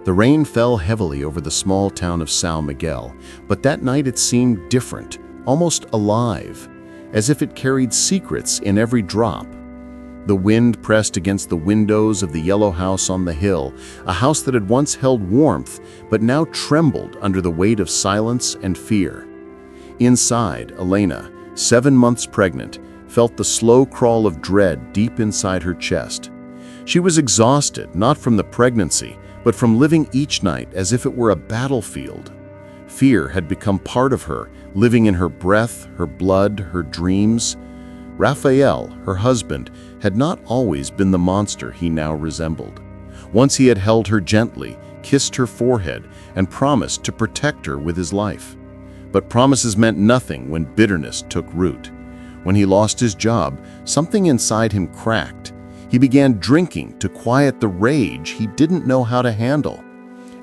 The rain fell heavily over the small town of São Miguel, but that night it seemed different, almost alive, as if it carried secrets in every drop. The wind pressed against the windows of the yellow house on the hill, a house that had once held warmth, but now trembled under the weight of silence and fear. Inside, Elena, 7 months pregnant, felt the slow crawl of dread deep inside her chest. She was exhausted, not from the pregnancy, but from living each night as if it were a battlefield. Fear had become part of her, living in her breath, her blood, her dreams. Rafael, her husband, had not always been the monster he now resembled. Once he had held her gently, kissed her forehead, and promised to protect her with his life. But promises meant nothing when bitterness took root. When he lost his job, something inside him cracked. He began drinking to quiet the rage he didn't know how to handle.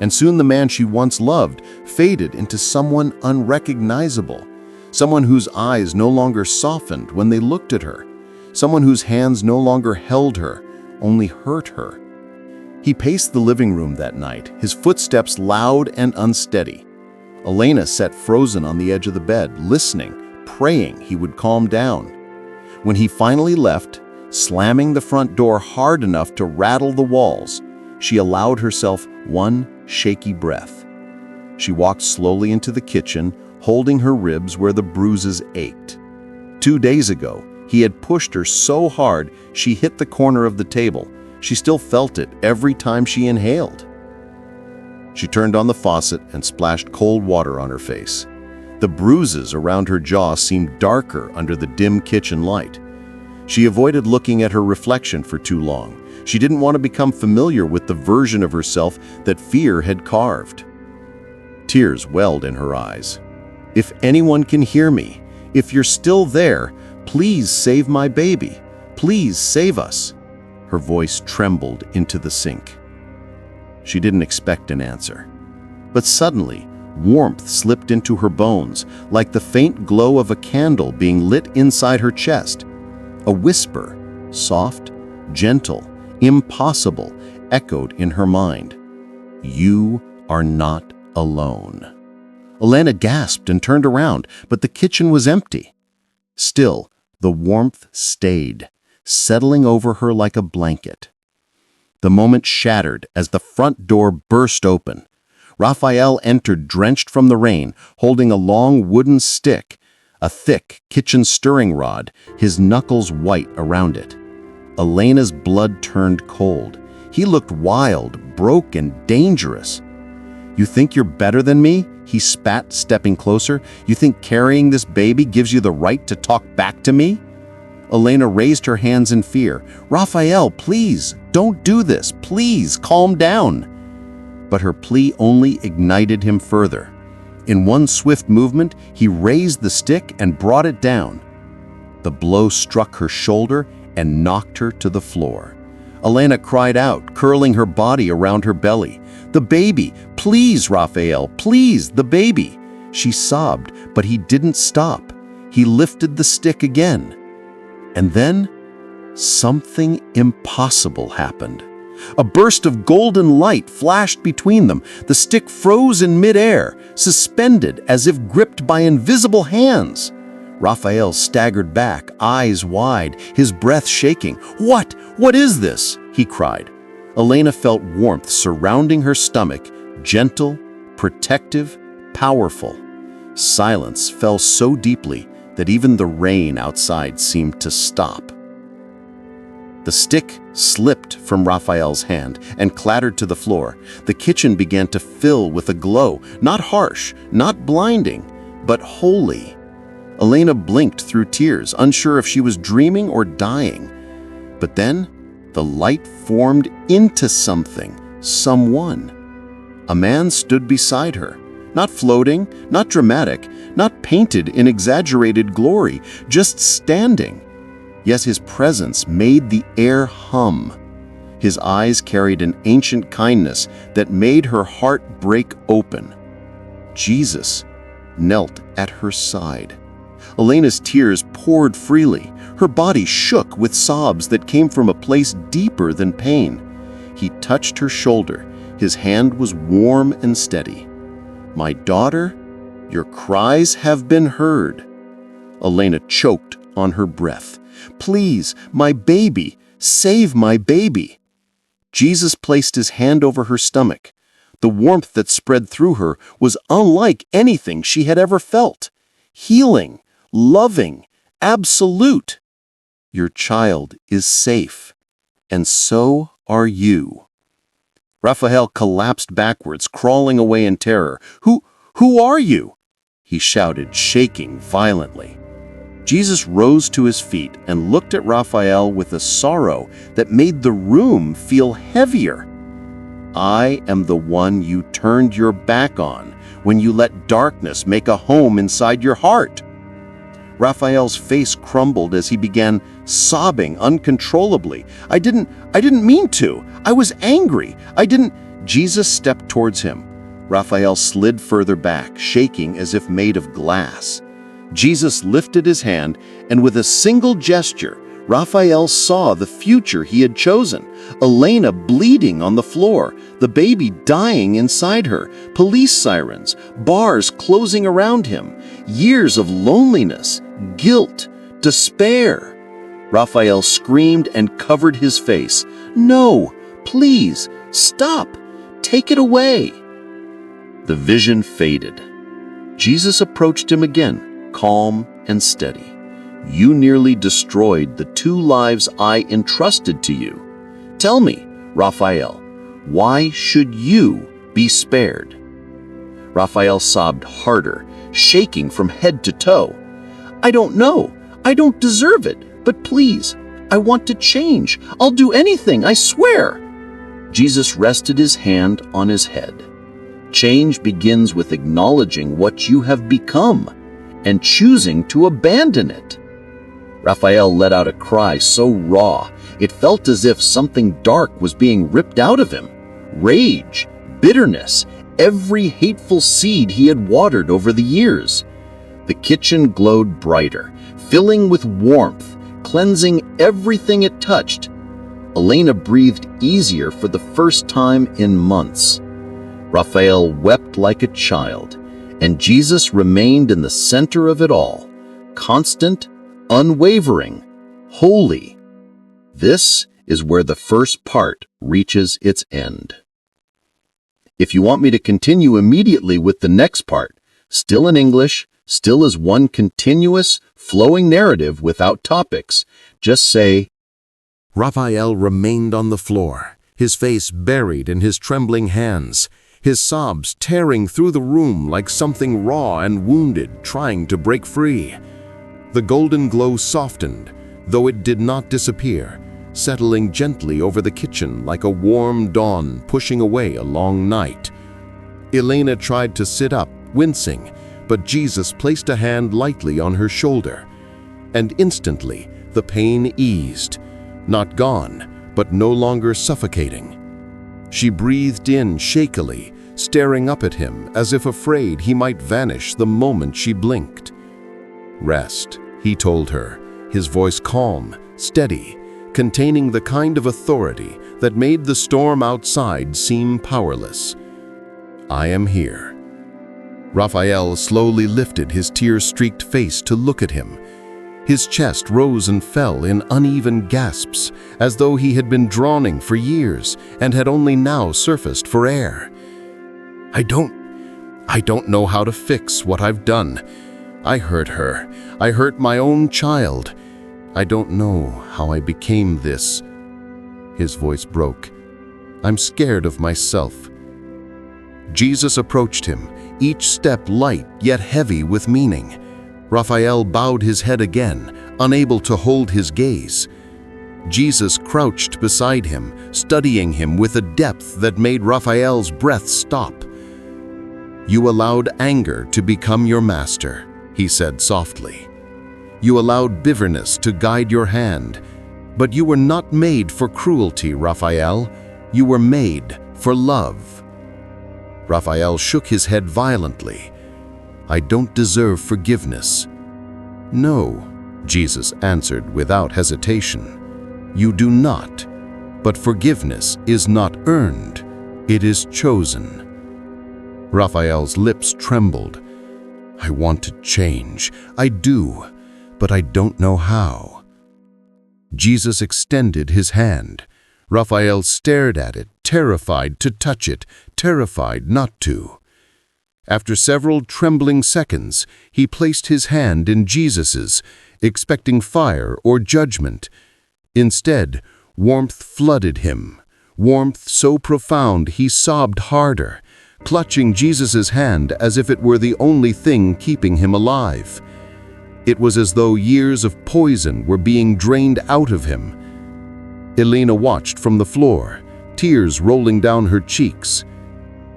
And soon the man she once loved faded into someone unrecognizable, someone whose eyes no longer softened when they looked at her, someone whose hands no longer held her, only hurt her. He paced the living room that night, his footsteps loud and unsteady. Elena sat frozen on the edge of the bed, listening, praying he would calm down. When he finally left, slamming the front door hard enough to rattle the walls, she allowed herself one shaky breath. She walked slowly into the kitchen, holding her ribs where the bruises ached. 2 days ago, he had pushed her so hard she hit the corner of the table. She still felt it every time she inhaled. She turned on the faucet and splashed cold water on her face. The bruises around her jaw seemed darker under the dim kitchen light. She avoided looking at her reflection for too long. She didn't want to become familiar with the version of herself that fear had carved. Tears welled in her eyes. "If anyone can hear me, if you're still there, please save my baby. Please save us." Her voice trembled into the sink. She didn't expect an answer. But suddenly, warmth slipped into her bones, like the faint glow of a candle being lit inside her chest. A whisper, soft, gentle, impossible, echoed in her mind. "You are not alone." Elena gasped and turned around, but the kitchen was empty. Still, the warmth stayed, settling over her like a blanket. The moment shattered as the front door burst open. Rafael entered drenched from the rain, holding a long wooden stick, a thick kitchen stirring rod, his knuckles white around it. Elena's blood turned cold. He looked wild, broke, and dangerous. "You think you're better than me?" he spat, stepping closer. "You think carrying this baby gives you the right to talk back to me?" Elena raised her hands in fear. "Rafael, please, don't do this. Please, calm down." But her plea only ignited him further. In one swift movement, he raised the stick and brought it down. The blow struck her shoulder and knocked her to the floor. Elena cried out, curling her body around her belly. "The baby! Please, Rafael! Please, the baby!" She sobbed, but he didn't stop. He lifted the stick again. And then, something impossible happened. A burst of golden light flashed between them. The stick froze in midair, suspended as if gripped by invisible hands. Rafael staggered back, eyes wide, his breath shaking. What is this?" he cried. Elena felt warmth surrounding her stomach, gentle, protective, powerful. Silence fell so deeply that even the rain outside seemed to stop. The stick slipped from Rafael's hand and clattered to the floor. The kitchen began to fill with a glow, not harsh, not blinding, but holy. Elena blinked through tears, unsure if she was dreaming or dying. But then, the light formed into something, someone. A man stood beside her, not floating, not dramatic, not painted in exaggerated glory, just standing. Yet his presence made the air hum. His eyes carried an ancient kindness that made her heart break open. Jesus knelt at her side. Elena's tears poured freely. Her body shook with sobs that came from a place deeper than pain. He touched her shoulder, His hand was warm and steady. "My daughter, your cries have been heard." Elena choked on her breath. "Please, my baby, save my baby." Jesus placed his hand over her stomach. The warmth that spread through her was unlike anything she had ever felt. Healing, loving, absolute. "Your child is safe, and so are you." Raphael collapsed backwards, crawling away in terror. Who are you?" he shouted, shaking violently. Jesus rose to his feet and looked at Raphael with a sorrow that made the room feel heavier. "I am the one you turned your back on when you let darkness make a home inside your heart." Raphael's face crumbled as he began sobbing uncontrollably. I didn't mean to. I was angry. Jesus stepped towards him. Raphael slid further back, shaking as if made of glass. Jesus lifted his hand, and with a single gesture, Raphael saw the future he had chosen. Elena bleeding on the floor, the baby dying inside her, police sirens, bars closing around him, years of loneliness, guilt, despair. Raphael screamed and covered his face. "No, please, stop! Take it away!" The vision faded. Jesus approached him again, calm and steady. "You nearly destroyed the 2 lives I entrusted to you. Tell me, Raphael, why should you be spared?" Raphael sobbed harder, shaking from head to toe. "I don't know. I don't deserve it. But please, I want to change. I'll do anything, I swear." Jesus rested his hand on his head. Change begins with acknowledging what you have become and choosing to abandon it. Raphael let out a cry so raw, it felt as if something dark was being ripped out of him. Rage, bitterness, every hateful seed he had watered over the years. The kitchen glowed brighter, filling with warmth, cleansing everything it touched. Elena breathed easier for the first time in months. Raphael wept like a child, and Jesus remained in the center of it all, constant, unwavering, holy. This is where the first part reaches its end. If you want me to continue immediately with the next part, still in English, still as one continuous, flowing narrative without topics, just say, Raphael remained on the floor, his face buried in his trembling hands, his sobs tearing through the room like something raw and wounded trying to break free. The golden glow softened, though it did not disappear, settling gently over the kitchen like a warm dawn pushing away a long night. Elena tried to sit up, wincing, but Jesus placed a hand lightly on her shoulder, and instantly the pain eased, not gone, but no longer suffocating. She breathed in shakily, staring up at him as if afraid he might vanish the moment she blinked. "Rest," he told her, his voice calm, steady, containing the kind of authority that made the storm outside seem powerless. "I am here." Raphael slowly lifted his tear-streaked face to look at him. His chest rose and fell in uneven gasps, as though he had been drowning for years and had only now surfaced for air. I don't know how to fix what I've done. I hurt her. I hurt my own child. I don't know how I became this." His voice broke. "I'm scared of myself." Jesus approached him, each step light yet heavy with meaning. Raphael bowed his head again, unable to hold his gaze. Jesus crouched beside him, studying him with a depth that made Raphael's breath stop. "You allowed anger to become your master," he said softly. "You allowed bitterness to guide your hand. But you were not made for cruelty, Raphael. You were made for love." Raphael shook his head violently. "I don't deserve forgiveness." "No," Jesus answered without hesitation. "You do not. But forgiveness is not earned. It is chosen." Raphael's lips trembled. "I want to change. I do, but I don't know how." Jesus extended his hand. Raphael stared at it, terrified to touch it, terrified not to. After several trembling seconds, he placed his hand in Jesus's, expecting fire or judgment. Instead, warmth flooded him, warmth so profound he sobbed harder, clutching Jesus's hand as if it were the only thing keeping him alive. It was as though years of poison were being drained out of him. Elena watched from the floor, tears rolling down her cheeks.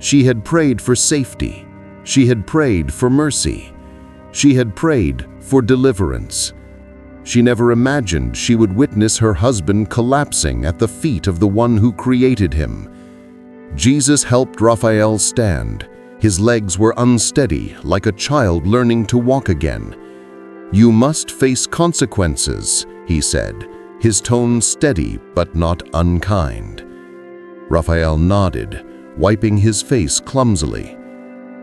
She had prayed for safety. She had prayed for mercy. She had prayed for deliverance. She never imagined she would witness her husband collapsing at the feet of the one who created him. Jesus helped Raphael stand. His legs were unsteady, like a child learning to walk again. "You must face consequences," he said, his tone steady but not unkind. Raphael nodded, wiping his face clumsily.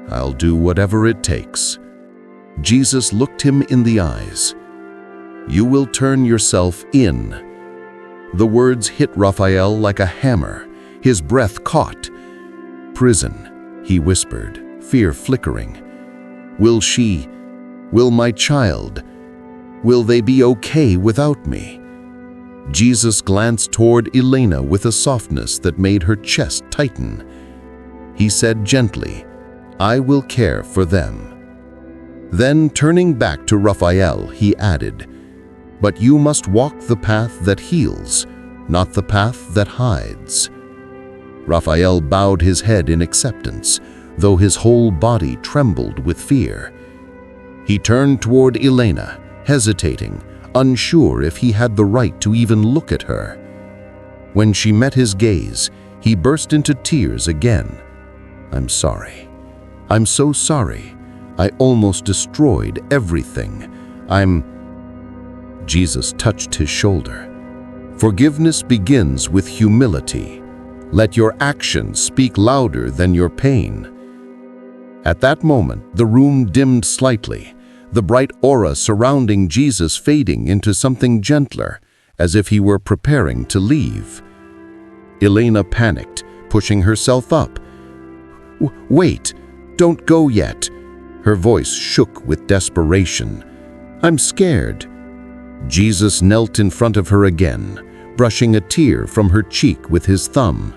"I'll do whatever it takes." Jesus looked him in the eyes. "You will turn yourself in." The words hit Raphael like a hammer. His breath caught. "Prison," he whispered, fear flickering. Will my child, will they be okay without me?" Jesus glanced toward Elena with a softness that made her chest tighten. He said gently, "I will care for them." Then, turning back to Raphael, he added, "But you must walk the path that heals, not the path that hides." Raphael bowed his head in acceptance, though his whole body trembled with fear. He turned toward Elena, hesitating, unsure if he had the right to even look at her. When she met his gaze, he burst into tears again. "I'm sorry. I'm so sorry. I almost destroyed everything. Jesus touched his shoulder. "Forgiveness begins with humility. Let your actions speak louder than your pain." At that moment, the room dimmed slightly, the bright aura surrounding Jesus fading into something gentler, as if he were preparing to leave. Elena panicked, pushing herself up. Wait, don't go yet." Her voice shook with desperation. "I'm scared." Jesus knelt in front of her again, brushing a tear from her cheek with his thumb.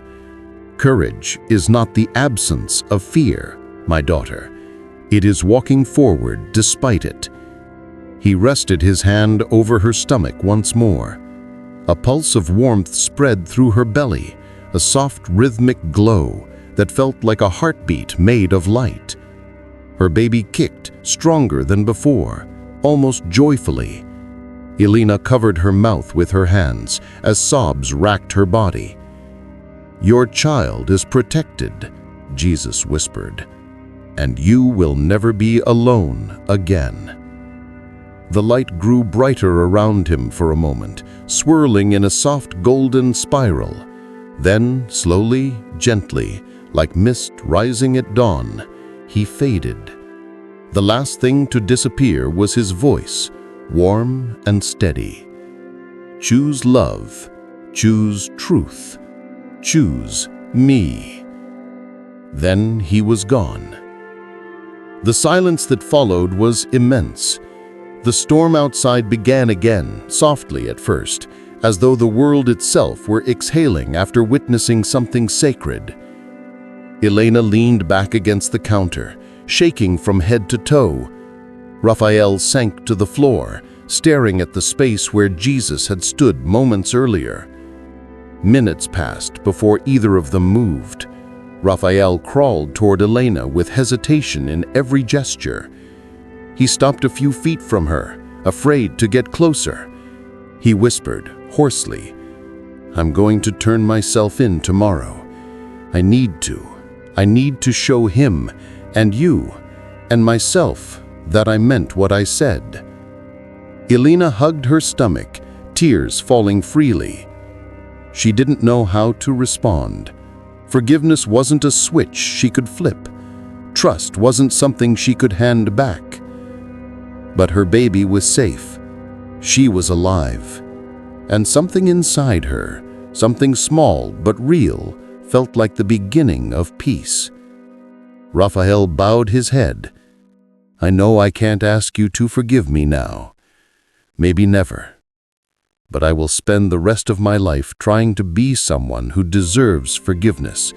"Courage is not the absence of fear, my daughter. It is walking forward despite it." He rested his hand over her stomach once more. A pulse of warmth spread through her belly, a soft rhythmic glow that felt like a heartbeat made of light. Her baby kicked, stronger than before, almost joyfully. Elena covered her mouth with her hands as sobs racked her body. "Your child is protected," Jesus whispered, "and you will never be alone again." The light grew brighter around him for a moment, swirling in a soft golden spiral. Then, slowly, gently, like mist rising at dawn, he faded. The last thing to disappear was his voice, warm and steady. "Choose love, choose truth, choose me." Then he was gone. The silence that followed was immense. The storm outside began again, softly at first, as though the world itself were exhaling after witnessing something sacred. Elena leaned back against the counter, shaking from head to toe. Raphael sank to the floor, staring at the space where Jesus had stood moments earlier. Minutes passed before either of them moved. Raphael crawled toward Elena with hesitation in every gesture. He stopped a few feet from her, afraid to get closer. He whispered, hoarsely, "I'm going to turn myself in tomorrow. I need to. I need to show him, and you, and myself, that I meant what I said." Elena hugged her stomach, tears falling freely. She didn't know how to respond. Forgiveness wasn't a switch she could flip. Trust wasn't something she could hand back. But her baby was safe. She was alive. And something inside her, something small but real, felt like the beginning of peace. Raphael bowed his head. "I know I can't ask you to forgive me now. Maybe never. But I will spend the rest of my life trying to be someone who deserves forgiveness,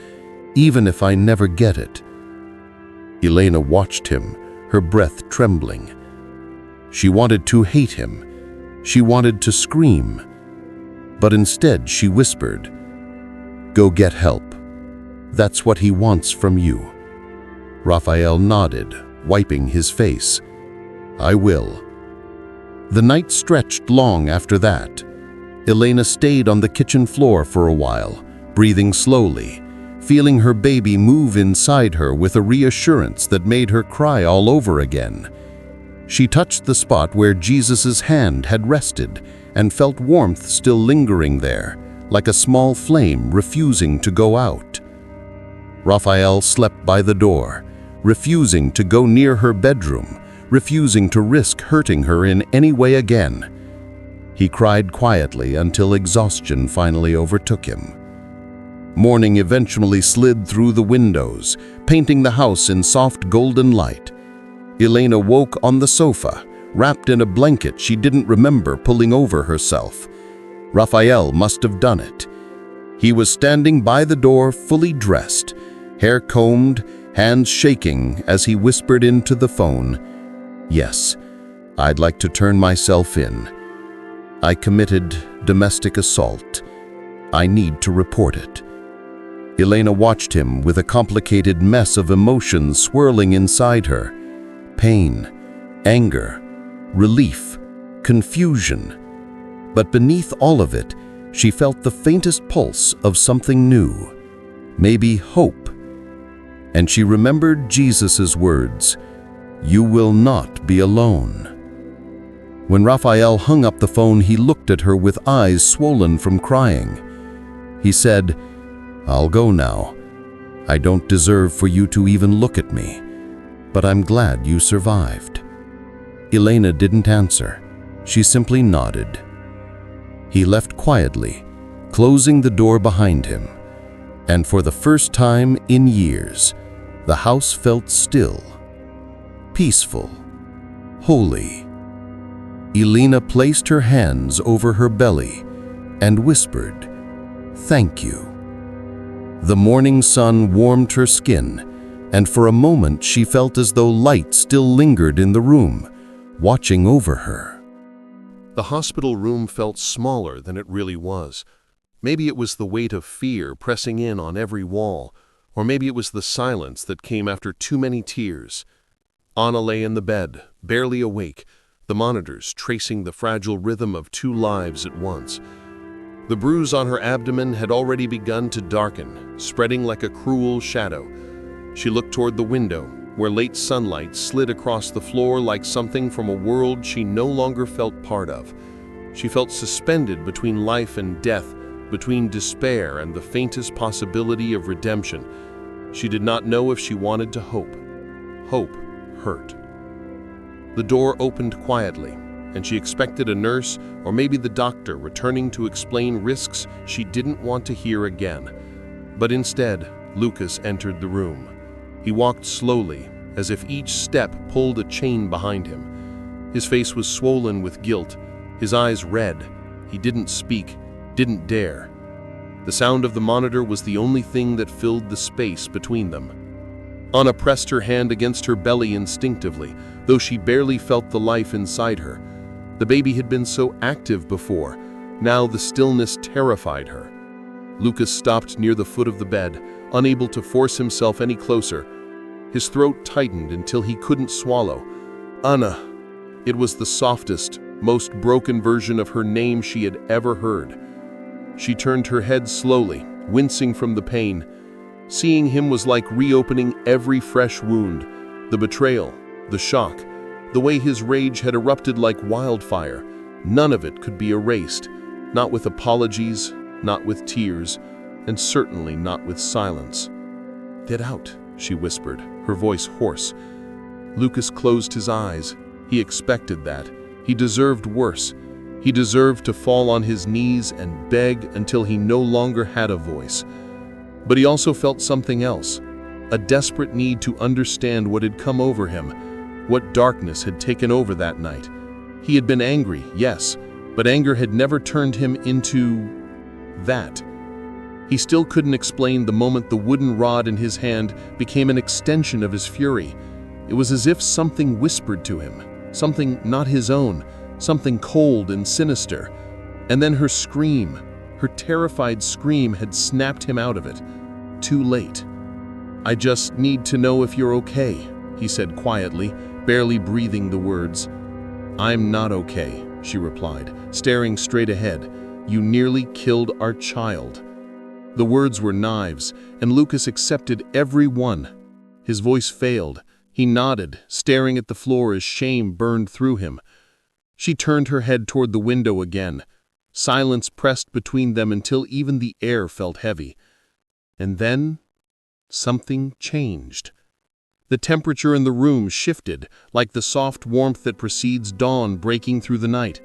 even if I never get it." Elena watched him, her breath trembling. She wanted to hate him. She wanted to scream. But instead she whispered, "Go get help. That's what he wants from you." Raphael nodded, wiping his face. "I will." The night stretched long after that. Elena stayed on the kitchen floor for a while, breathing slowly, feeling her baby move inside her with a reassurance that made her cry all over again. She touched the spot where Jesus' hand had rested and felt warmth still lingering there, like a small flame refusing to go out. Raphael slept by the door, refusing to go near her bedroom, refusing to risk hurting her in any way again. He cried quietly until exhaustion finally overtook him. Morning eventually slid through the windows, painting the house in soft golden light. Elena woke on the sofa, wrapped in a blanket she didn't remember pulling over herself. Raphael must have done it. He was standing by the door, fully dressed, hair combed, hands shaking as he whispered into the phone, "Yes, I'd like to turn myself in. I committed domestic assault. I need to report it." Elena watched him with a complicated mess of emotions swirling inside her. Pain, anger, relief, confusion. But beneath all of it, she felt the faintest pulse of something new, maybe hope. And she remembered Jesus' words, "You will not be alone." When Raphael hung up the phone, he looked at her with eyes swollen from crying. He said, "I'll go now. I don't deserve for you to even look at me, but I'm glad you survived." Elena didn't answer. She simply nodded. He left quietly, closing the door behind him. And for the first time in years, the house felt still, peaceful, holy. Elena placed her hands over her belly and whispered, "Thank you." The morning sun warmed her skin, and for a moment she felt as though light still lingered in the room, watching over her. The hospital room felt smaller than it really was. Maybe it was the weight of fear pressing in on every wall, or maybe it was the silence that came after too many tears. Anna lay in the bed, barely awake, the monitors tracing the fragile rhythm of two lives at once. The bruise on her abdomen had already begun to darken, spreading like a cruel shadow. She looked toward the window, where late sunlight slid across the floor like something from a world she no longer felt part of. She felt suspended between life and death, between despair and the faintest possibility of redemption. She did not know if she wanted to hope. Hope hurt. The door opened quietly, and she expected a nurse or maybe the doctor returning to explain risks she didn't want to hear again. But instead, Lucas entered the room. He walked slowly, as if each step pulled a chain behind him. His face was swollen with guilt, his eyes red. He didn't speak, didn't dare. The sound of the monitor was the only thing that filled the space between them. Anna pressed her hand against her belly instinctively, though she barely felt the life inside her. The baby had been so active before. Now the stillness terrified her. Lucas stopped near the foot of the bed, unable to force himself any closer. His throat tightened until he couldn't swallow. Anna. It was the softest, most broken version of her name she had ever heard. She turned her head slowly, wincing from the pain. Seeing him was like reopening every fresh wound. The betrayal, the shock, the way his rage had erupted like wildfire. None of it could be erased. Not with apologies, not with tears, and certainly not with silence. "Get out," she whispered, her voice hoarse. Lucas closed his eyes. He expected that. He deserved worse. He deserved to fall on his knees and beg until he no longer had a voice. But he also felt something else, a desperate need to understand what had come over him, what darkness had taken over that night. He had been angry, yes, but anger had never turned him into that. He still couldn't explain the moment the wooden rod in his hand became an extension of his fury. It was as if something whispered to him, something not his own, something cold and sinister. And then her scream, her terrified scream, had snapped him out of it. Too late. "I just need to know if you're okay," he said quietly, barely breathing the words. "I'm not okay," she replied, staring straight ahead. "You nearly killed our child." The words were knives, and Lucas accepted every one. His voice failed. He nodded, staring at the floor as shame burned through him. She turned her head toward the window again. Silence pressed between them until even the air felt heavy. And then something changed. The temperature in the room shifted, like the soft warmth that precedes dawn breaking through the night.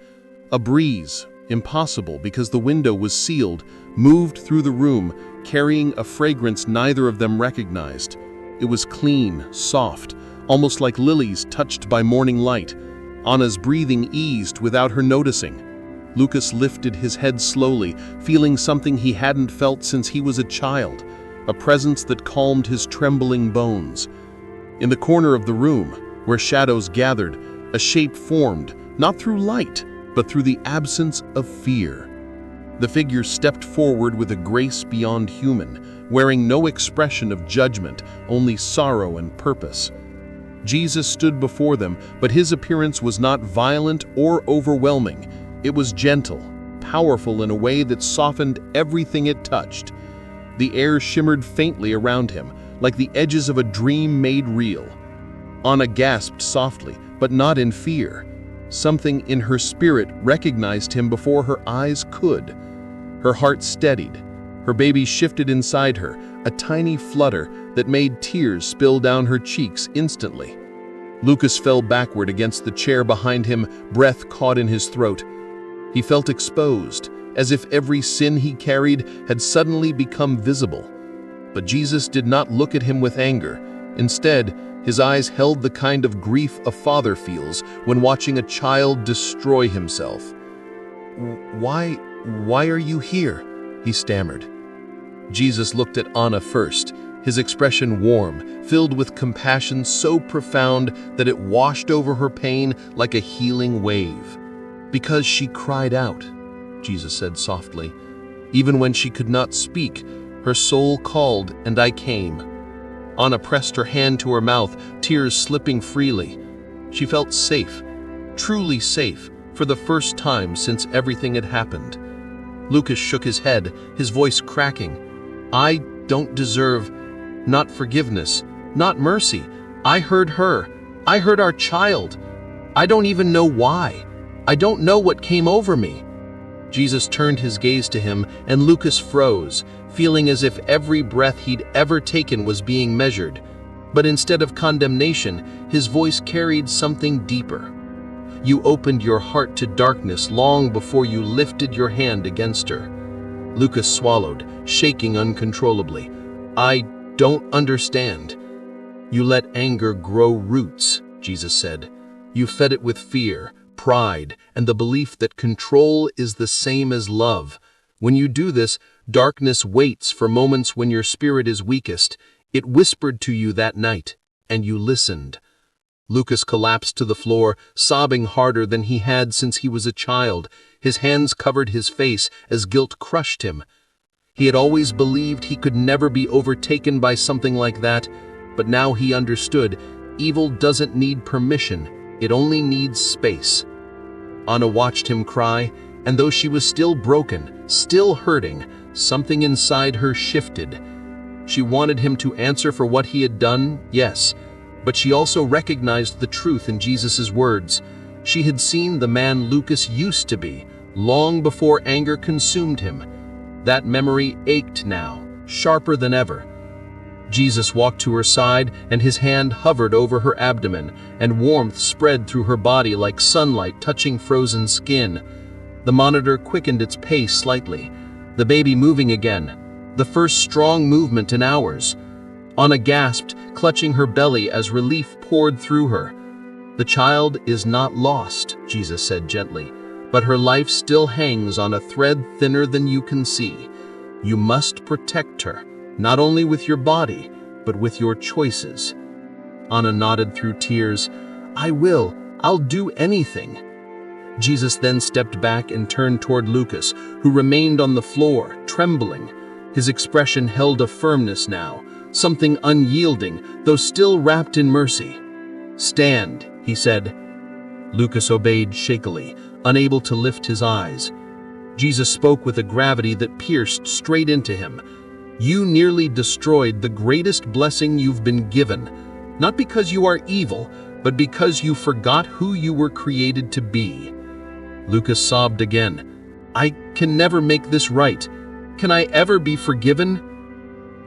A breeze, impossible because the window was sealed, moved through the room, carrying a fragrance neither of them recognized. It was clean, soft, almost like lilies touched by morning light. Anna's breathing eased without her noticing. Lucas lifted his head slowly, feeling something he hadn't felt since he was a child, a presence that calmed his trembling bones. In the corner of the room, where shadows gathered, a shape formed, not through light, but through the absence of fear. The figure stepped forward with a grace beyond human, wearing no expression of judgment, only sorrow and purpose. Jesus stood before them, but his appearance was not violent or overwhelming. It was gentle, powerful in a way that softened everything it touched. The air shimmered faintly around him, like the edges of a dream made real. Anna gasped softly, but not in fear. Something in her spirit recognized him before her eyes could. Her heart steadied. Her baby shifted inside her, a tiny flutter that made tears spill down her cheeks instantly. Lucas fell backward against the chair behind him, breath caught in his throat. He felt exposed, as if every sin he carried had suddenly become visible. But Jesus did not look at him with anger. Instead, his eyes held the kind of grief a father feels when watching a child destroy himself. Why are you here?" he stammered. Jesus looked at Anna first, his expression warm, filled with compassion so profound that it washed over her pain like a healing wave. "Because she cried out," Jesus said softly. "Even when she could not speak, her soul called, and I came." Anna pressed her hand to her mouth, tears slipping freely. She felt safe, truly safe, for the first time since everything had happened. Lucas shook his head, his voice cracking. "I don't deserve, not forgiveness, not mercy. I heard her. I heard our child. I don't even know why. I don't know what came over me." Jesus turned his gaze to him, and Lucas froze, feeling as if every breath he'd ever taken was being measured. But instead of condemnation, his voice carried something deeper. "You opened your heart to darkness long before you lifted your hand against her." Lucas swallowed, shaking uncontrollably. "I don't understand." "You let anger grow roots," Jesus said. "You fed it with fear, pride, and the belief that control is the same as love. When you do this, darkness waits for moments when your spirit is weakest. It whispered to you that night, and you listened." Lucas collapsed to the floor, sobbing harder than he had since he was a child. His hands covered his face as guilt crushed him. He had always believed he could never be overtaken by something like that, but now he understood. Evil doesn't need permission, it only needs space. Anna watched him cry, and though she was still broken, still hurting, something inside her shifted. She wanted him to answer for what he had done, yes, but she also recognized the truth in Jesus' words. She had seen the man Lucas used to be, long before anger consumed him. That memory ached now, sharper than ever. Jesus walked to her side, and his hand hovered over her abdomen, and warmth spread through her body like sunlight touching frozen skin. The monitor quickened its pace slightly, the baby moving again, the first strong movement in hours. Anna gasped, clutching her belly as relief poured through her. "The child is not lost," Jesus said gently, "but her life still hangs on a thread thinner than you can see. You must protect her, not only with your body, but with your choices." Anna nodded through tears. I'll do anything." Jesus then stepped back and turned toward Lucas, who remained on the floor, trembling. His expression held a firmness now, something unyielding, though still wrapped in mercy. "Stand," he said. Lucas obeyed shakily, unable to lift his eyes. Jesus spoke with a gravity that pierced straight into him. "You nearly destroyed the greatest blessing you've been given, not because you are evil, but because you forgot who you were created to be." Lucas sobbed again. "I can never make this right. Can I ever be forgiven?"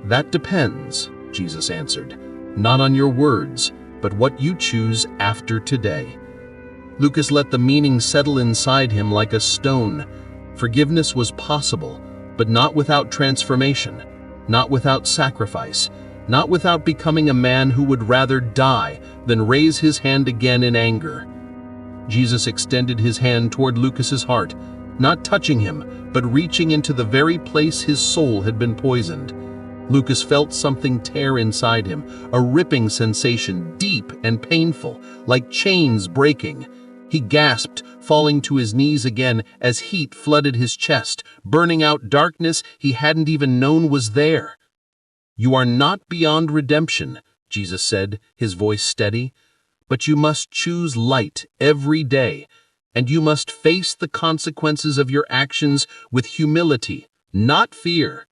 "That depends," Jesus answered. "Not on your words, but what you choose after today." Lucas let the meaning settle inside him like a stone. Forgiveness was possible, but not without transformation, not without sacrifice, not without becoming a man who would rather die than raise his hand again in anger. Jesus extended his hand toward Lucas's heart, not touching him, but reaching into the very place his soul had been poisoned. Lucas felt something tear inside him, a ripping sensation, deep and painful, like chains breaking. He gasped, falling to his knees again as heat flooded his chest, burning out darkness he hadn't even known was there. "You are not beyond redemption," Jesus said, his voice steady, "but you must choose light every day, and you must face the consequences of your actions with humility, not fear."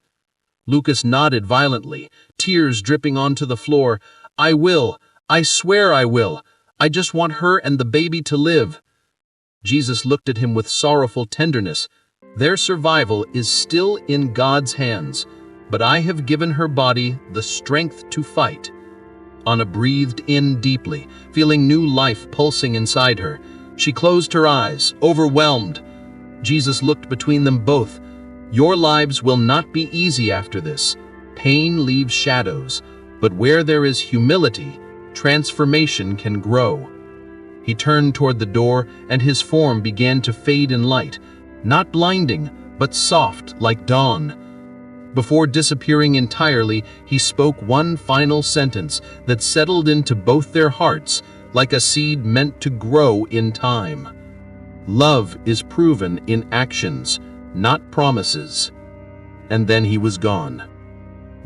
Lucas nodded violently, tears dripping onto the floor. I swear I will. I just want her and the baby to live." Jesus looked at him with sorrowful tenderness. "Their survival is still in God's hands, but I have given her body the strength to fight." Anna breathed in deeply, feeling new life pulsing inside her. She closed her eyes, overwhelmed. Jesus looked between them both. "Your lives will not be easy after this. Pain leaves shadows, but where there is humility, transformation can grow." He turned toward the door, and his form began to fade in light, not blinding, but soft like dawn. Before disappearing entirely, he spoke one final sentence that settled into both their hearts like a seed meant to grow in time. "Love is proven in actions, not promises." And then he was gone.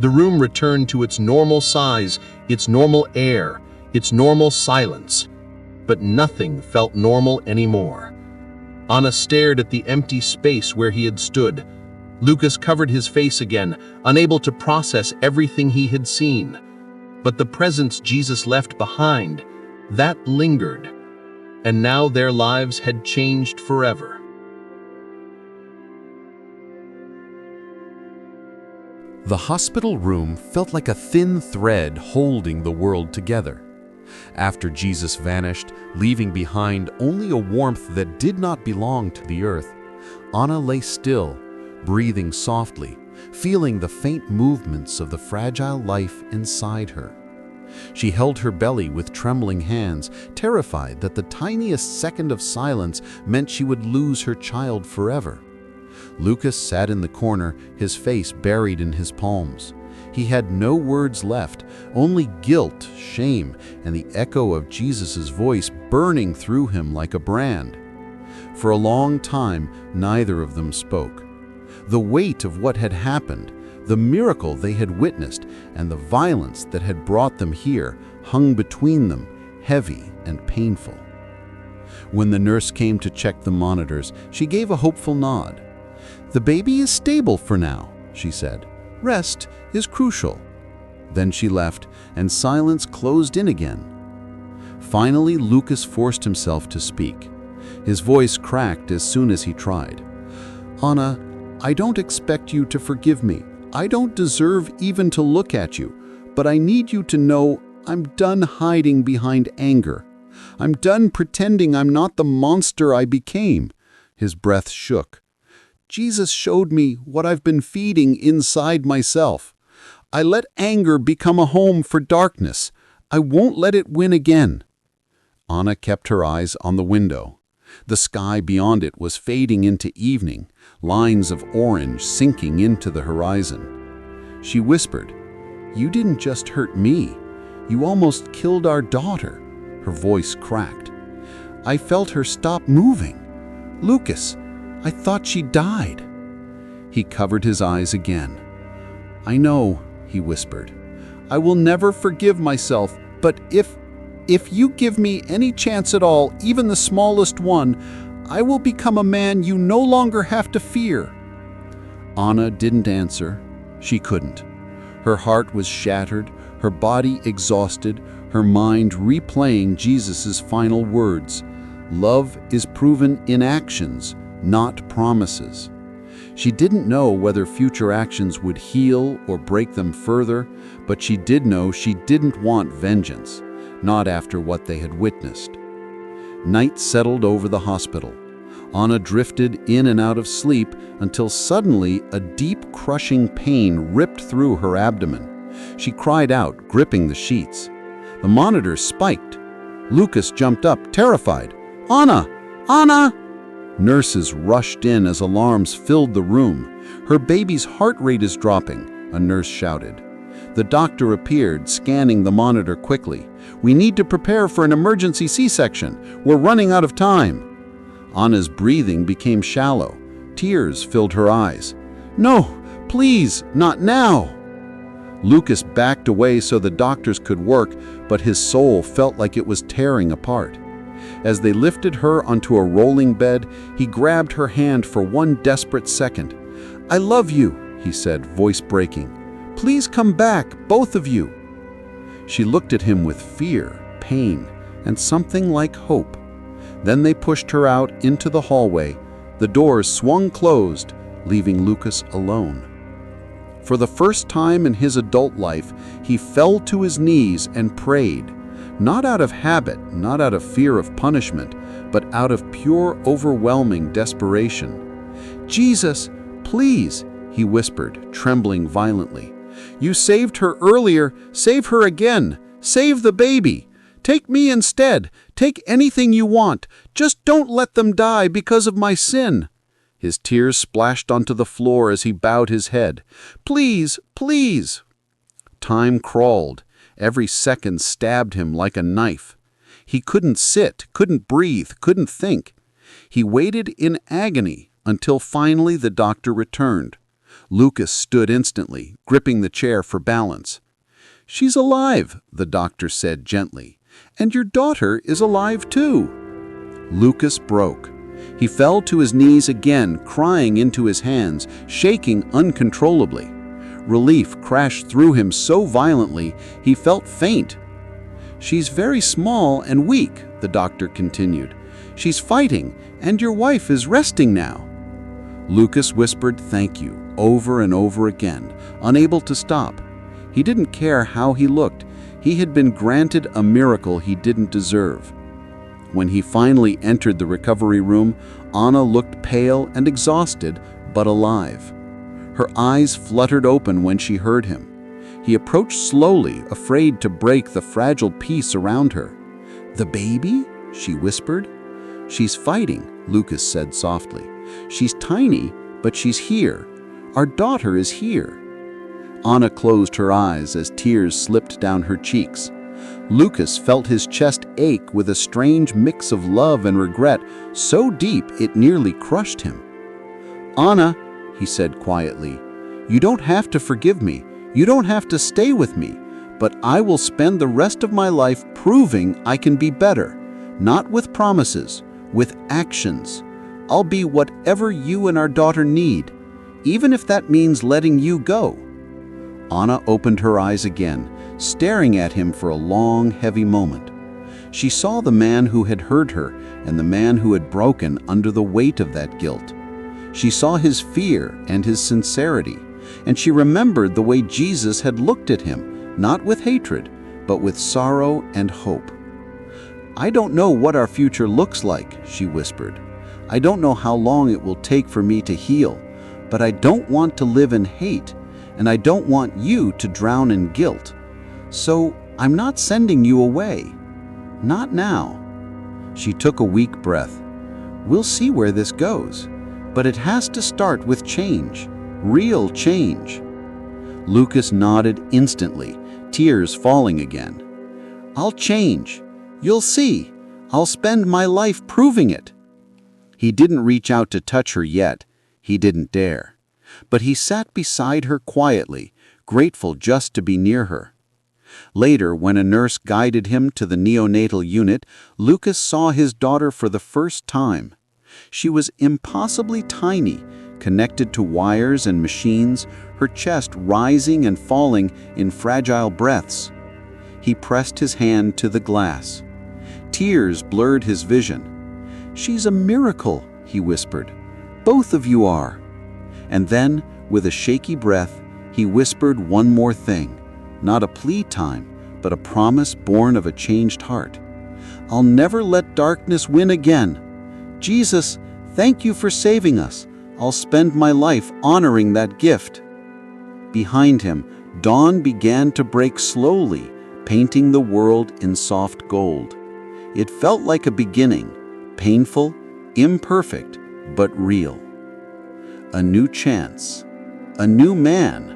The room returned to its normal size, its normal air, its normal silence. But nothing felt normal anymore. Anna stared at the empty space where he had stood. Lucas covered his face again, unable to process everything he had seen. But the presence Jesus left behind, that lingered. And now their lives had changed forever. The hospital room felt like a thin thread holding the world together. After Jesus vanished, leaving behind only a warmth that did not belong to the earth, Anna lay still, breathing softly, feeling the faint movements of the fragile life inside her. She held her belly with trembling hands, terrified that the tiniest second of silence meant she would lose her child forever. Lucas sat in the corner, his face buried in his palms. He had no words left, only guilt, shame, and the echo of Jesus' voice burning through him like a brand. For a long time, neither of them spoke. The weight of what had happened, the miracle they had witnessed, and the violence that had brought them here hung between them, heavy and painful. When the nurse came to check the monitors, she gave a hopeful nod. "The baby is stable for now," she said. "Rest is crucial." Then she left, and silence closed in again. Finally, Lucas forced himself to speak. His voice cracked as soon as he tried. "Anna, I don't expect you to forgive me. I don't deserve even to look at you, but I need you to know I'm done hiding behind anger. I'm done pretending I'm not the monster I became." His breath shook. "Jesus showed me what I've been feeding inside myself. I let anger become a home for darkness. I won't let it win again." Anna kept her eyes on the window. The sky beyond it was fading into evening, lines of orange sinking into the horizon. She whispered, "You didn't just hurt me. You almost killed our daughter." Her voice cracked. "I felt her stop moving. Lucas, I thought she died." He covered his eyes again. "I know," he whispered. "I will never forgive myself, but if you give me any chance at all, even the smallest one, I will become a man you no longer have to fear." Anna didn't answer. She couldn't. Her heart was shattered, her body exhausted, her mind replaying Jesus' final words. Love is proven in actions, not promises. She didn't know whether future actions would heal or break them further, but she did know she didn't want vengeance, not after what they had witnessed. Night settled over the hospital. Anna drifted in and out of sleep until suddenly a deep, crushing pain ripped through her abdomen. She cried out, gripping the sheets. The monitor spiked. Lucas jumped up, terrified. "Anna! Anna!" Nurses rushed in as alarms filled the room. "Her baby's heart rate is dropping," a nurse shouted. The doctor appeared, scanning the monitor quickly. "We need to prepare for an emergency C-section. We're running out of time." Anna's breathing became shallow. Tears filled her eyes. "No, please, not now." Lucas backed away so the doctors could work, but his soul felt like it was tearing apart. As they lifted her onto a rolling bed, he grabbed her hand for one desperate second. "I love you," he said, voice breaking. "Please come back, both of you." She looked at him with fear, pain, and something like hope. Then they pushed her out into the hallway. The doors swung closed, leaving Lucas alone. For the first time in his adult life, he fell to his knees and prayed, not out of habit, not out of fear of punishment, but out of pure, overwhelming desperation. "Jesus, please," he whispered, trembling violently. "You saved her earlier, save her again. Save the baby. Take me instead. Take anything you want. Just don't let them die because of my sin." His tears splashed onto the floor as he bowed his head. "Please, please." Time crawled. Every second stabbed him like a knife. He couldn't sit, couldn't breathe, couldn't think. He waited in agony until finally the doctor returned. Lucas stood instantly, gripping the chair for balance. "She's alive," the doctor said gently. "And your daughter is alive too." Lucas broke. He fell to his knees again, crying into his hands, shaking uncontrollably. Relief crashed through him so violently he felt faint. "She's very small and weak," the doctor continued. "She's fighting, and your wife is resting now." Lucas whispered "thank you" over and over again, unable to stop. He didn't care how he looked. He had been granted a miracle he didn't deserve. When he finally entered the recovery room, Anna looked pale and exhausted, but alive. Her eyes fluttered open when she heard him. He approached slowly, afraid to break the fragile peace around her. "The baby?" she whispered. "She's fighting," Lucas said softly. "She's tiny, but she's here. Our daughter is here." Anna closed her eyes as tears slipped down her cheeks. Lucas felt his chest ache with a strange mix of love and regret, so deep it nearly crushed him. "Anna," he said quietly, "you don't have to forgive me. You don't have to stay with me. But I will spend the rest of my life proving I can be better. Not with promises, with actions. I'll be whatever you and our daughter need, even if that means letting you go." Anna opened her eyes again, staring at him for a long, heavy moment. She saw the man who had hurt her and the man who had broken under the weight of that guilt. She saw his fear and his sincerity, and she remembered the way Jesus had looked at him, not with hatred, but with sorrow and hope. "I don't know what our future looks like," she whispered. "I don't know how long it will take for me to heal, but I don't want to live in hate, and I don't want you to drown in guilt. So I'm not sending you away. Not now." She took a weak breath. "We'll see where this goes, but it has to start with change, real change." Lucas nodded instantly, tears falling again. "I'll change. You'll see. I'll spend my life proving it." He didn't reach out to touch her yet. He didn't dare. But he sat beside her quietly, grateful just to be near her. Later, when a nurse guided him to the neonatal unit, Lucas saw his daughter for the first time. She was impossibly tiny, connected to wires and machines, her chest rising and falling in fragile breaths. He pressed his hand to the glass. Tears blurred his vision. "She's a miracle," he whispered. "Both of you are." And then, with a shaky breath, he whispered one more thing. Not a plea time, but a promise born of a changed heart. "I'll never let darkness win again. Jesus, thank you for saving us. I'll spend my life honoring that gift." Behind him, dawn began to break slowly, painting the world in soft gold. It felt like a beginning, painful, imperfect, but real. A new chance, a new man,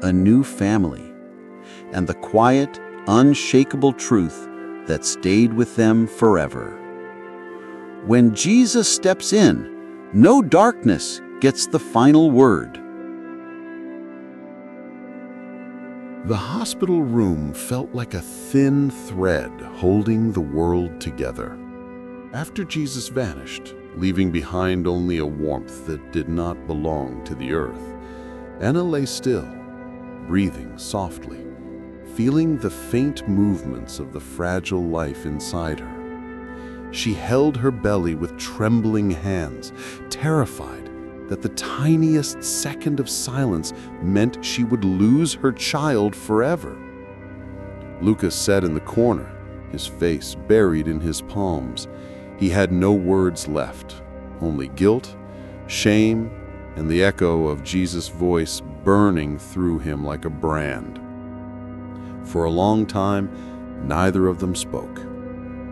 a new family, and the quiet, unshakable truth that stayed with them forever. When Jesus steps in, no darkness gets the final word. The hospital room felt like a thin thread holding the world together. After Jesus vanished, leaving behind only a warmth that did not belong to the earth, Anna lay still, breathing softly, feeling the faint movements of the fragile life inside her. She held her belly with trembling hands, terrified that the tiniest second of silence meant she would lose her child forever. Lucas sat in the corner, his face buried in his palms. He had no words left, only guilt, shame, and the echo of Jesus' voice burning through him like a brand. For a long time, neither of them spoke.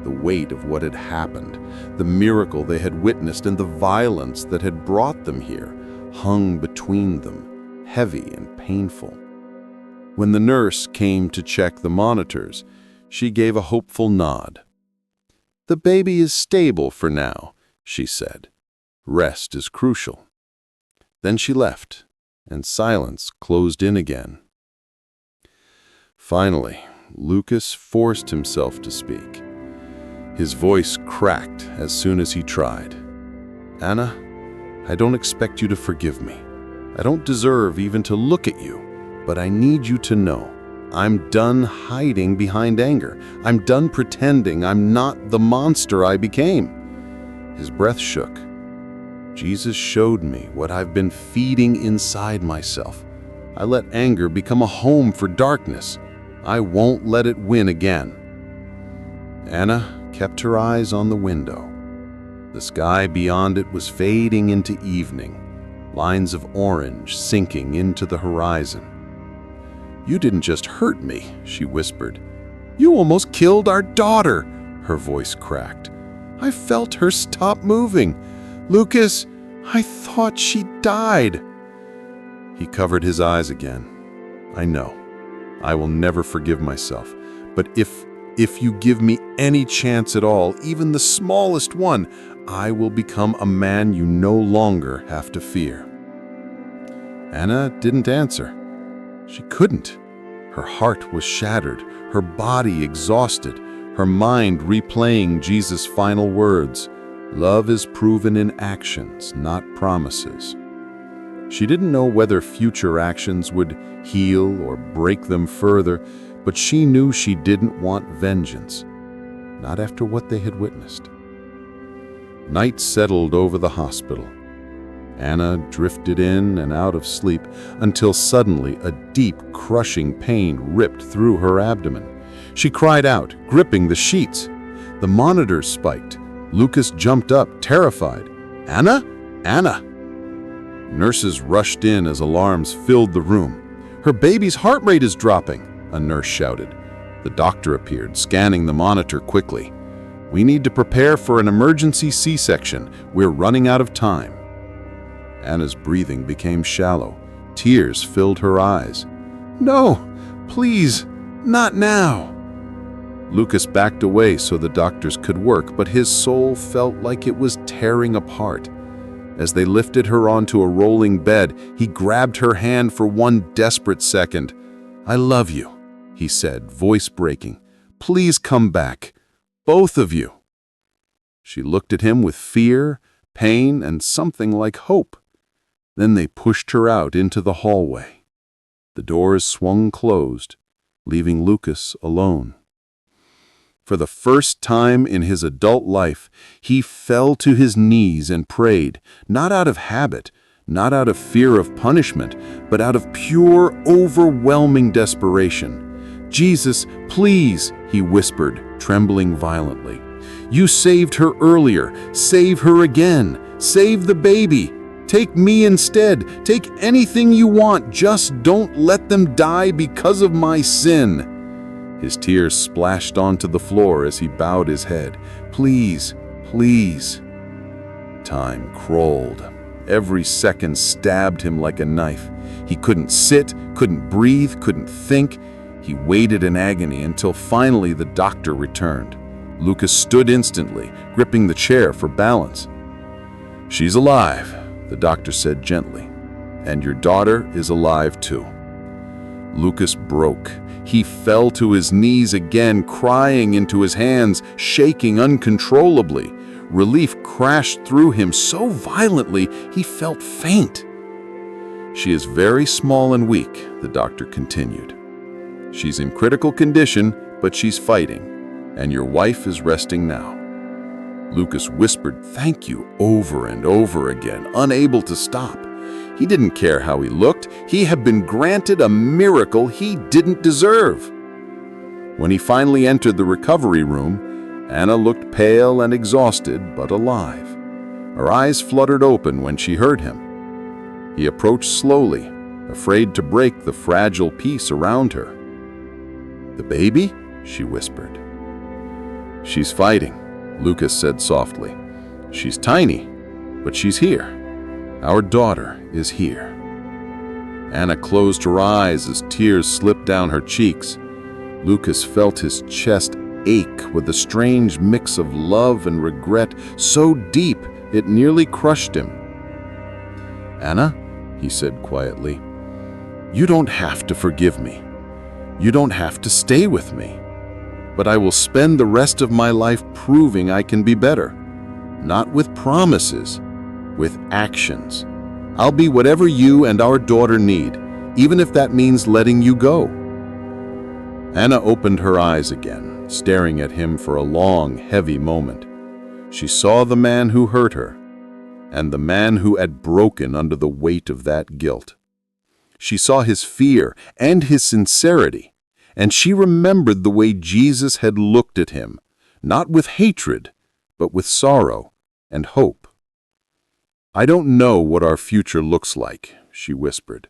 The weight of what had happened, the miracle they had witnessed, and the violence that had brought them here hung between them, heavy and painful. When the nurse came to check the monitors, she gave a hopeful nod. "The baby is stable for now," she said. "Rest is crucial." Then she left, and silence closed in again. Finally, Lucas forced himself to speak. His voice cracked as soon as he tried. "Anna, I don't expect you to forgive me. I don't deserve even to look at you, but I need you to know. I'm done hiding behind anger. I'm done pretending I'm not the monster I became." His breath shook. "Jesus showed me what I've been feeding inside myself. I let anger become a home for darkness. I won't let it win again." Anna kept her eyes on the window. The sky beyond it was fading into evening, lines of orange sinking into the horizon. "You didn't just hurt me," she whispered. "You almost killed our daughter." Her voice cracked. "I felt her stop moving. Lucas, I thought she died." He covered his eyes again. "I know. I will never forgive myself. But if you give me any chance at all, even the smallest one, I will become a man you no longer have to fear." Anna didn't answer. She couldn't. Her heart was shattered, her body exhausted, her mind replaying Jesus' final words, "Love is proven in actions, not promises." She didn't know whether future actions would heal or break them further, but she knew she didn't want vengeance, not after what they had witnessed. Night settled over the hospital. Anna drifted in and out of sleep until suddenly a deep, crushing pain ripped through her abdomen. She cried out, gripping the sheets. The monitors spiked. Lucas jumped up, terrified. "Anna? Anna!" Nurses rushed in as alarms filled the room. "Her baby's heart rate is dropping," a nurse shouted. The doctor appeared, scanning the monitor quickly. "We need to prepare for an emergency C-section. We're running out of time." Anna's breathing became shallow. Tears filled her eyes. "No, please, not now." Lucas backed away so the doctors could work, but his soul felt like it was tearing apart. As they lifted her onto a rolling bed, he grabbed her hand for one desperate second. "I love you," he said, voice breaking. "Please come back, both of you." She looked at him with fear, pain, and something like hope. Then they pushed her out into the hallway. The doors swung closed, leaving Lucas alone. For the first time in his adult life, he fell to his knees and prayed, not out of habit, not out of fear of punishment, but out of pure, overwhelming desperation. "Jesus, please," he whispered, trembling violently. "You saved her earlier. Save her again. Save the baby. Take me instead. Take anything you want. Just don't let them die because of my sin." His tears splashed onto the floor as he bowed his head. "Please, please." Time crawled. Every second stabbed him like a knife. He couldn't sit, couldn't breathe, couldn't think. He waited in agony until finally the doctor returned. Lucas stood instantly, gripping the chair for balance. "She's alive," the doctor said gently. "And your daughter is alive too." Lucas broke. He fell to his knees again, crying into his hands, shaking uncontrollably. Relief crashed through him so violently he felt faint. "She is very small and weak," the doctor continued. "She's in critical condition, but she's fighting, and your wife is resting now." Lucas whispered "thank you" over and over again, unable to stop. He didn't care how he looked. He had been granted a miracle he didn't deserve. When he finally entered the recovery room, Anna looked pale and exhausted, but alive. Her eyes fluttered open when she heard him. He approached slowly, afraid to break the fragile peace around her. "The baby?" she whispered. "She's fighting," Lucas said softly. "She's tiny, but she's here. Our daughter is here." Anna closed her eyes as tears slipped down her cheeks. Lucas felt his chest ache with a strange mix of love and regret, so deep it nearly crushed him. "Anna," he said quietly, "you don't have to forgive me. You don't have to stay with me. But I will spend the rest of my life proving I can be better. Not with promises, with actions. I'll be whatever you and our daughter need, even if that means letting you go." Anna opened her eyes again, staring at him for a long, heavy moment. She saw the man who hurt her, and the man who had broken under the weight of that guilt. She saw his fear and his sincerity, and she remembered the way Jesus had looked at him, not with hatred, but with sorrow and hope. "I don't know what our future looks like," she whispered.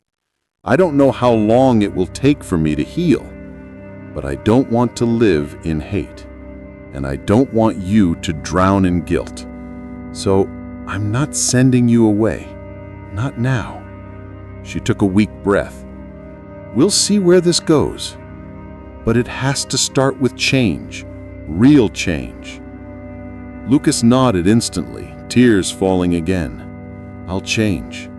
"I don't know how long it will take for me to heal, but I don't want to live in hate, and I don't want you to drown in guilt. So I'm not sending you away, not now." She took a weak breath. "We'll see where this goes, but it has to start with change, real change." Lucas nodded instantly, tears falling again. "I'll change.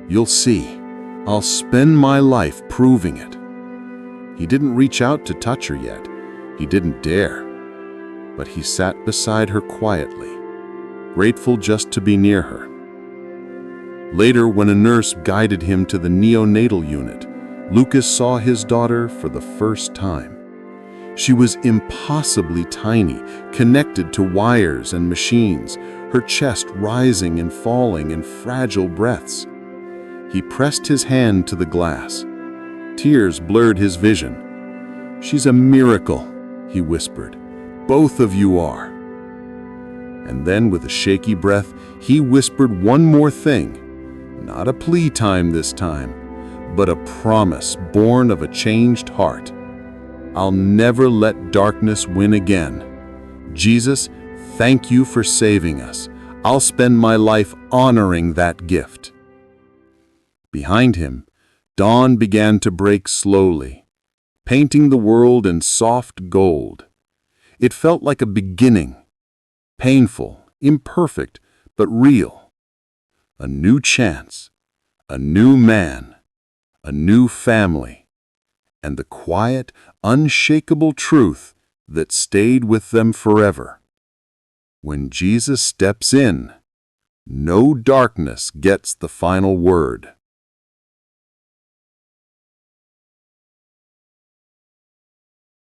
You'll see. I'll spend my life proving it." He didn't reach out to touch her yet. He didn't dare. But he sat beside her quietly, grateful just to be near her. Later, when a nurse guided him to the neonatal unit, Lucas saw his daughter for the first time. She was impossibly tiny, connected to wires and machines, her chest rising and falling in fragile breaths. He pressed his hand to the glass. Tears blurred his vision. "She's a miracle," he whispered. "Both of you are." And then, with a shaky breath, he whispered one more thing. Not a plea time this time, but a promise born of a changed heart. "I'll never let darkness win again. Jesus, thank you for saving us. I'll spend my life honoring that gift." Behind him, dawn began to break slowly, painting the world in soft gold. It felt like a beginning, painful, imperfect, but real. A new chance, a new man, a new family, and the quiet, unshakable truth that stayed with them forever. When Jesus steps in, no darkness gets the final word.